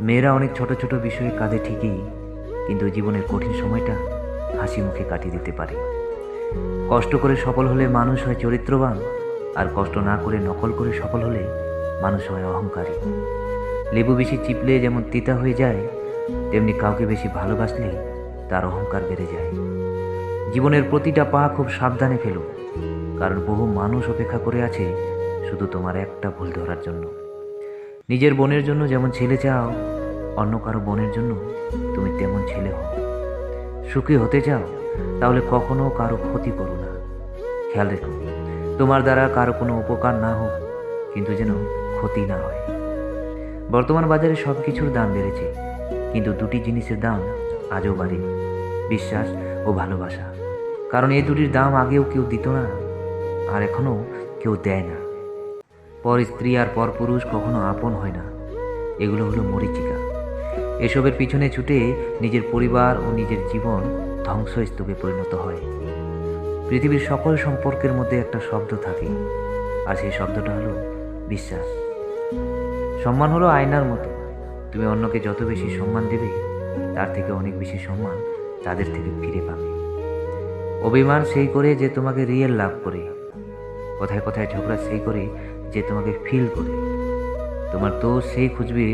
মেয়েরা অনেক ছোট ছোট বিষয়ে কাঁদে ঠিকই, কিন্তু জীবনের কঠিন সময়টা হাসি মুখে কাটিয়ে দিতে পারে। কষ্ট করে সফল হলে মানুষ হয় চরিত্রবান, আর কষ্ট না করে নকল করে সফল হলে মানুষ হয় অহংকারী। লেবু বেশি চিপলে যেমন তিতা হয়ে যায়, তেমনি কাউকে বেশি ভালোবাসলে তার অহংকার বেড়ে যায়। জীবনের প্রতিটা পা খুব সাবধানে ফেলো, কারণ বহু মানুষ অপেক্ষা করে আছে শুধু তোমার একটা ভুল ধরার জন্য। নিজের বোনের জন্য যেমন ছেলে চাও, অন্য কারো বোনের জন্য তুমি তেমন ছেলে হও। সুখী হতে চাও, তাহলে কখনো কারো ক্ষতি করো না। খেয়াল রেখো, তোমার দ্বারা কারো কোনো উপকার না হোক, কিন্তু যেন ক্ষতি না হয়। বর্তমান বাজারে সব কিছুর দাম বেড়েছে, কিন্তু দুটি জিনিসের দাম আজও বাড়েনি: বিশ্বাস ও ভালোবাসা। কারণ এই দুটির দাম আগেও কেউ দিত না, আর এখনও কেউ দেয় না। পর স্ত্রী আর পর পুরুষ কখনো আপন হয় না, এগুলো হলো মরীচিকা। এসবের পিছনে ছুটে নিজের পরিবার ও নিজের জীবন ধ্বংসস্তূপে পরিণত হয়। পৃথিবীর সকল সম্পর্কের মধ্যে একটা শব্দ থাকে, আর সেই শব্দটা হলো বিশ্বাস। সম্মান হলো আয়নার মতো, তুমি অন্যকে যত বেশি সম্মান দেবে, তার থেকে অনেক বেশি সম্মান তাদের থেকে ফিরে পাবে। অভিমান সেই করে যে তোমাকে রিয়েল লাভ করে, কথায় কথায় ঝগড়া সেই করে যে তোমাকে ফিল করে, তোমার দোষ সেই খুঁজবে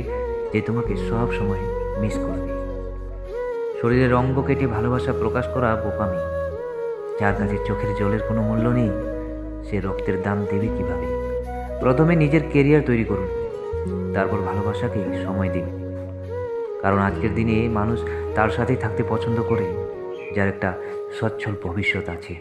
যে তোমাকে সব সময় মিস করবে। শরীরের অঙ্গ কেটে ভালোবাসা প্রকাশ করা বোকামি। যার কাছে চোখের জলের কোনো মূল্য নেই, সে রক্তের দাম দেবে কিভাবে? প্রথমে নিজের কেরিয়ার তৈরি করুন, তারপর ভালোবাসাকে সময় দিন। কারণ আজকের দিনে মানুষ তার সাথেই থাকতে পছন্দ করে যার একটা সচ্ছল ভবিষ্যৎ আছে।